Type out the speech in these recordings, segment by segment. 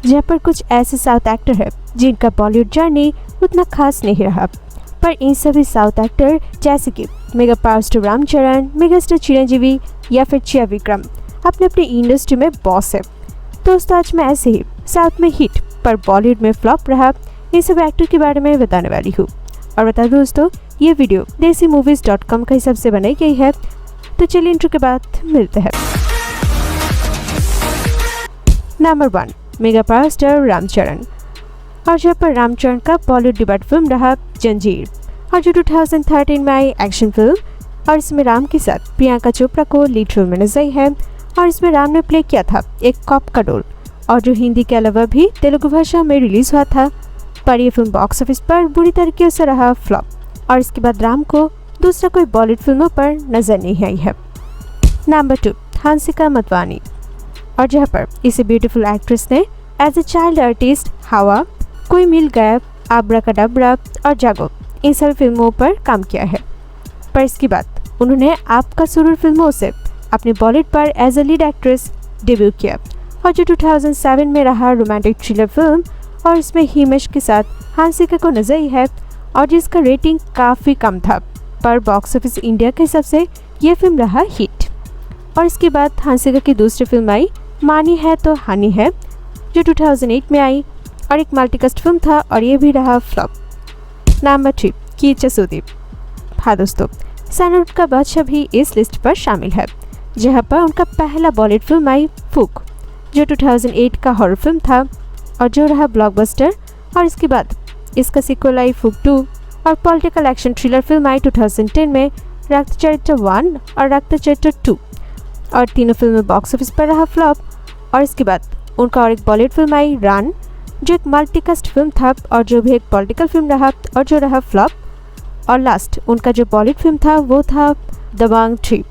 जहाँ पर कुछ ऐसे साउथ एक्टर हैं जिनका बॉलीवुड जर्नी उतना खास नहीं रहा, पर इन सभी साउथ एक्टर जैसे कि mega power star Ramcharan, megastar Chiranjeevi या फिर चिया विक्रम अपने अपनी इंडस्ट्री में बॉस है। दोस्तों आज मैं ऐसे ही साउथ में हिट पर बॉलीवुड में फ्लॉप रहा इन सब एक्टर के बारे में बताने वाली हूँ। और बता दूँ दोस्तों, ये वीडियो DesiMovies.com का हिसाब से बनाई गई है। तो चलिए इंट्रो के बाद मिलते हैं। Number 1, mega power star Ramcharan. और जहाँ पर रामचरण का बॉलीवुड डिबेट फिल्म रहा जंजीर, और जो 2013 में आई एक्शन फिल्म, और इसमें राम के साथ प्रियंका चोपड़ा को लीड रोल में नजर आई है। और इसमें राम ने प्ले किया था एक कॉप का रोल, और जो हिंदी के अलावा भी तेलुगु भाषा में रिलीज हुआ था, पर यह फिल्म बॉक्स ऑफिस पर बुरी तरीके से रहा फ्लॉप। और इसके बाद राम को दूसरा कोई बॉलीवुड फिल्मों पर नजर नहीं आई है। नंबर 2, हंसिका मतवानी। और जहाँ पर इसे ब्यूटीफुल एक्ट्रेस ने एज ए चाइल्ड आर्टिस्ट हवा, कोई मिल गया, आब्राकाडाब्रा और जागो इन सभी फिल्मों पर काम किया है। पर इसके बाद उन्होंने आपका सुरूर फिल्मों से अपने बॉलीवुड पर as a lead actress debut किया, और जो 2007 में रहा रोमांटिक थ्रिलर फिल्म, और इसमें हिमेश के साथ हंसिका को नजर आई है, और जिसका रेटिंग काफ़ी कम था, पर बॉक्स ऑफिस इंडिया के हिसाब से ये फिल्म रहा हिट। और इसके बाद हंसिका की दूसरी फिल्म आई मानी है तो हानि है, जो 2008 में आई और एक मल्टीकास्ट फिल्म था, और ये भी रहा फ्लॉप। नंबर 3, कीर्ति सुदीप। हाँ दोस्तों, सैंडलवुड का बादशाह भी इस लिस्ट पर शामिल है, जहाँ पर उनका पहला बॉलीवुड फिल्म आई फूक, जो 2008 का हॉरर फिल्म था और जो रहा ब्लॉकबस्टर। और इसके बाद इसका सीक्वल आई फूक 2, और पॉलिटिकल एक्शन थ्रिलर फिल्म आई 2010 में रक्त चरित्र 1 और रक्त चरित्र 2, और तीनों फिल्में बॉक्स ऑफिस पर रहा फ्लॉप। और इसके बाद उनका और एक बॉलीवुड फिल्म आई रन, जो एक मल्टीकास्ट फिल्म था और जो भी एक पॉलिटिकल फिल्म रहा और जो रहा फ्लॉप। और लास्ट उनका जो बॉलीवुड फिल्म था वो था दबंग 3,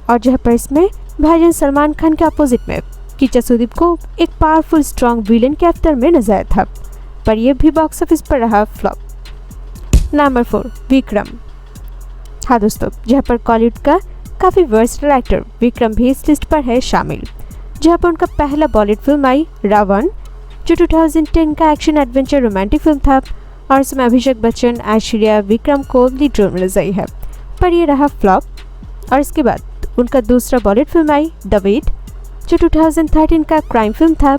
और जहाँ पर इसमें भाईजान सलमान खान के अपोजिट में कीर्ति सुदीप को एक पावरफुल स्ट्रॉन्ग विलेन के अवतार में नजर आया था, पर यह भी बॉक्स ऑफिस पर रहा फ्लॉप। नंबर 4, विक्रम। हाँ दोस्तों, जहाँ पर कॉलीवुड का काफ़ी वर्सटाइल एक्टर विक्रम भी इस लिस्ट पर है शामिल, जहाँ पर उनका पहला बॉलीवुड फिल्म आई रावण, जो 2010 का एक्शन एडवेंचर रोमांटिक फिल्म था, और इसमें अभिषेक बच्चन, ऐश्वर्या, विक्रम को लीड रोल में नजर आई है, पर यह रहा फ्लॉप। और इसके बाद उनका दूसरा Bollywood film I the wait, जो 2013 का क्राइम फिल्म था,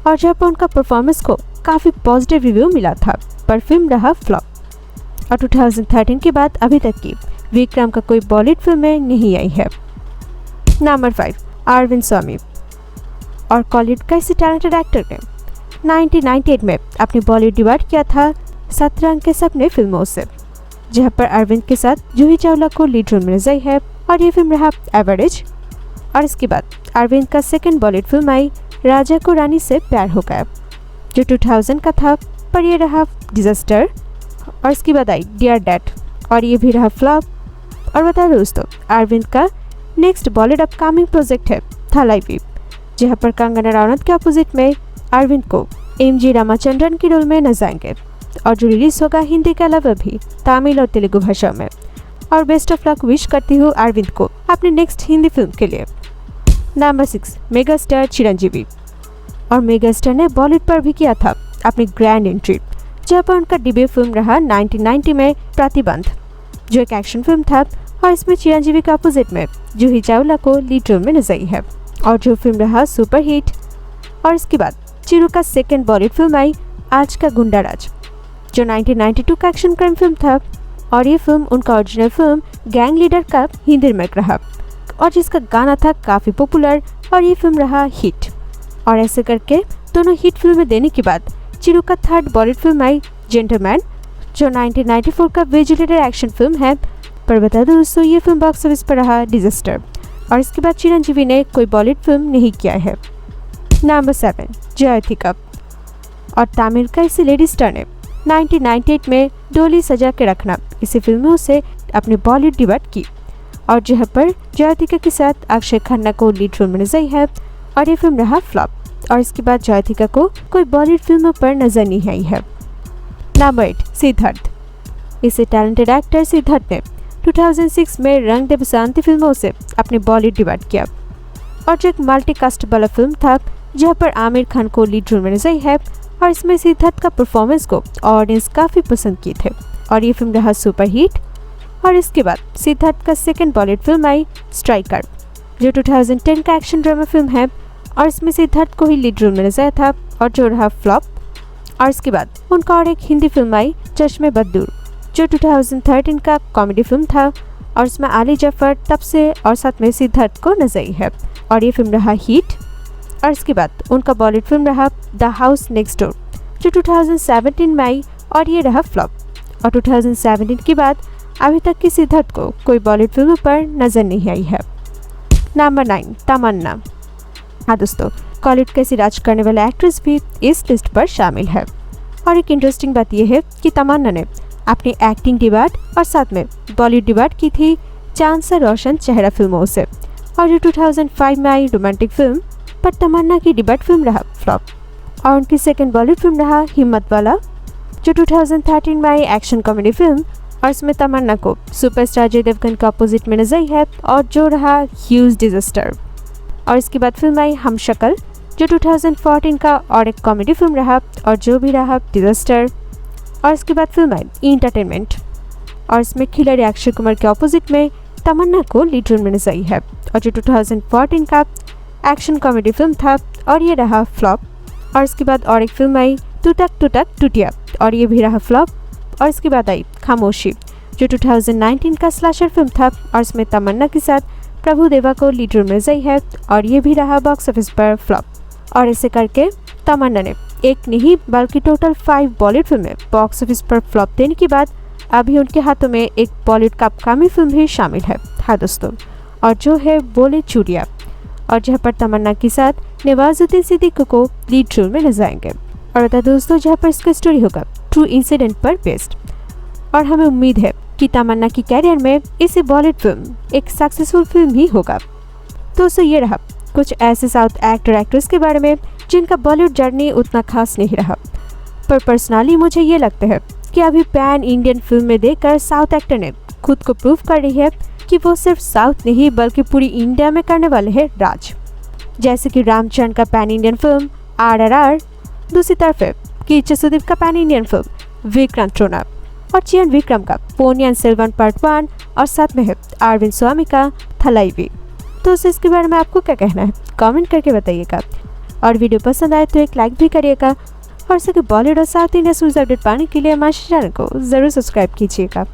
और जहाँ पर उनका परफॉर्मेंस को काफ़ी पॉजिटिव रिव्यू मिला था, पर फिल्म रहा फ्लॉप। और 2013 के बाद अभी तक की विक्रम का कोई बॉलीवुड फिल्म नहीं आई है। नंबर 5, अरविंद स्वामी। और कॉलीवुड का इसी टैलेंटेड एक्टर ने 1998 में अपनी बॉलीवुड डिबेट किया था 17 अंक के सपने फिल्मों से, जहां पर अरविंद के साथ जूही चावला को लीड रोल में नजर आई है, और ये फिल्म रहा एवरेज। और इसके बाद अरविंद का सेकंड बॉलीवुड फिल्म आई राजा को रानी से प्यार हो गया, जो 2000 का था, पर यह रहा डिजास्टर। और इसके बाद आई डियर डैड, और ये भी रहा फ्लॉप। और बता दो दोस्तों, अरविंद का नेक्स्ट बॉलीवुड अपकमिंग प्रोजेक्ट है थलाइवी, जहाँ पर कंगना रनौत के अपोजिट में अरविंद को MG रामाचंद्रन के रोल में नजर आएंगे, और जो रिलीज होगा हिंदी के अलावा भी तमिल और तेलुगु भाषा में। और बेस्ट ऑफ लक विश करती हूँ अरविंद को अपने नेक्स्ट हिंदी फिल्म के लिए। Number 6, megastar Chiranjeevi. और मेगास्टार ने बॉलीवुड पर भी किया था अपनी ग्रैंड एंट्री, जहाँ पर उनका डेब्यू फिल्म रहा 1990 में प्रतिबंध, जो एक एक्शन फिल्म था, और इसमें चिरंजीवी के अपोजिट में जूही चावला को लीड रोल में नजर आई है, और जो फिल्म रहा सुपर हिट। और इसके बाद चिरू का सेकंड बॉलीवुड फिल्म आई आज का गुंडा राज, जो 1992 का एक्शन क्राइम फिल्म था, और ये फिल्म उनका ओरिजिनल फिल्म गैंग लीडर का हिंदी रिमेक रहा, और जिसका गाना था काफ़ी पॉपुलर, और ये फिल्म रहा हिट। और ऐसे करके दोनों हिट फिल्में देने के बाद चिरू का थर्ड बॉलीवुड फिल्म आई जेंटलमैन, जो 1994 का विजुअल एक्शन फिल्म है, पर बता दो दोस्तों ये फिल्म बॉक्स ऑफिस पर रहा डिजास्टर। और इसके बाद चिरंजीवी ने कोई बॉलीवुड फिल्म नहीं किया है। नंबर 7, जयथिका। और तमिल का इसी लेडी स्टार ने 1998 में डोली सजा के रखना इसी फिल्मों से अपने बॉलीवुड डिबेट की, और जहाँ पर जयथिका के साथ अक्षय खन्ना को लीड रोल में नजर आई है, और ये फिल्म रहा फ्लॉप। और इसके बाद जयथिका को कोई बॉलीवुड फिल्मों पर नजर नहीं आई है। नंबर 8, सिद्धार्थ। इसे टैलेंटेड एक्टर सिद्धार्थ ने 2006 में रंग दे बसंती फिल्मों से अपने बॉलीवुड डिबेट किया, और जो एक मल्टीकास्ट वाला फिल्म था जहां पर आमिर खान को लीड रोल में नजर है और इसमें सिद्धार्थ का परफॉर्मेंस को ऑडियंस काफ़ी पसंद किए थे और ये फिल्म रहा सुपरहिट। और इसके बाद सिद्धार्थ का सेकंड बॉलीवुड फिल्म आई स्ट्राइकर, जो 2010 का एक्शन ड्रामा फिल्म है और इसमें सिद्धार्थ को ही लीड रोल में नजर था और जो रहा फ्लॉप। और इसके बाद उनका और एक हिंदी फिल्म आई चश्मे बद्दूर, जो 2013 का कॉमेडी फिल्म था और इसमें आली जफर तब से और साथ में सिद्धार्थ को नजर है और ये फिल्म रहा हिट। और इसके बाद उनका बॉलीवुड फिल्म रहा द हाउस नेक्स्ट डोर, जो 2017 में आई और ये रहा फ्लॉप। और 2017 के बाद अभी तक की सिद्धार्थ को कोई बॉलीवुड फिल्म पर नजर नहीं आई है। नंबर 9, तमन्ना। हाँ दोस्तों, कॉलीवुड के ऐसी राज करने वाले एक्ट्रेस भी इस लिस्ट पर शामिल है और एक इंटरेस्टिंग बात यह है कि तमन्ना ने अपनी एक्टिंग डिबेट और साथ में बॉलीवुड डिबेट की थी चांद सा रोशन चेहरा फिल्मों से और जो 2005 में आई रोमांटिक फिल्म पर तमन्ना की डिबेट फिल्म रहा फ्लॉप। और उनकी सेकंड बॉलीवुड फिल्म रहा हिम्मत वाला, जो 2013 में आई एक्शन कॉमेडी फिल्म और इसमें तमन्ना को सुपरस्टार अजय देवगन के अपोजिट में नजर है और जो रहा ह्यूज डिजास्टर। और इसके बाद फिल्म आई हम शक्ल, जो 2014 का और एक कॉमेडी फिल्म रहा और जो भी रहा डिजास्टर। और इसके बाद फिल्म आई एंटरटेनमेंट और इसमें खिलाड़ी अक्षय कुमार के अपोजिट में तमन्ना को लीड रोल में नजर है और जो 2014 का एक्शन कॉमेडी फिल्म था और ये रहा फ्लॉप। और इसके बाद और एक फिल्म आई टूटक टूटक टूटिया और ये भी रहा फ्लॉप। और इसके बाद आई खामोशी, जो 2019 का स्लैशर फिल्म था और इसमें तमन्ना के साथ प्रभु देवा को लीड रोल में नजर है और ये भी रहा बॉक्स ऑफिस पर फ्लॉप। और ऐसे करके तमन्ना ने एक नहीं बल्कि टोटल 5 बॉलीवुड फिल्में बॉक्स ऑफिस पर फ्लॉप देने के बाद अभी उनके हाथों में एक बॉलीवुड का अपकमिंग फिल्म भी शामिल है। हाँ दोस्तों, और जो है बोले चूड़िया, और जहाँ पर तमन्ना के साथ नवाजुद्दीन सिद्दीकी को लीड रोल में नजर आएंगे। और बता दोस्तों, जहाँ पर इसका स्टोरी होगा ट्रू इंसिडेंट पर बेस्ड और हमें उम्मीद है कि तमन्ना की कैरियर में इसे बॉलीवुड फिल्म एक सक्सेसफुल फिल्म ही होगा। दोस्तों, ये रहा कुछ ऐसे साउथ एक्टर एक्ट्रेस के बारे में जिनका बॉलीवुड जर्नी उतना खास नहीं रहा, पर पर्सनली मुझे ये लगता है कि अभी पैन इंडियन फिल्म में देखकर साउथ एक्टर ने खुद को प्रूव कर रही है कि वो सिर्फ साउथ नहीं बल्कि पूरी इंडिया में करने वाले हैं राज। जैसे कि रामचरण का पैन इंडियन फिल्म RRR, दूसरी तरफ है कीर्ति सुदीप का पैन इंडियन फिल्म विक्रांत रोना और चियान विक्रम का पोनियन सेल्वन पार्ट 1 और साथ में है अरविंद स्वामी का थलाइवी। तो इसके बारे में आपको क्या कहना है, कमेंट करके बताइएगा और वीडियो पसंद आए तो एक लाइक भी करिएगा और सके बॉलीवुड और साउथ इंडियन न्यूज़ अपडेट पाने के लिए हमारे चैनल को जरूर सब्सक्राइब कीजिएगा।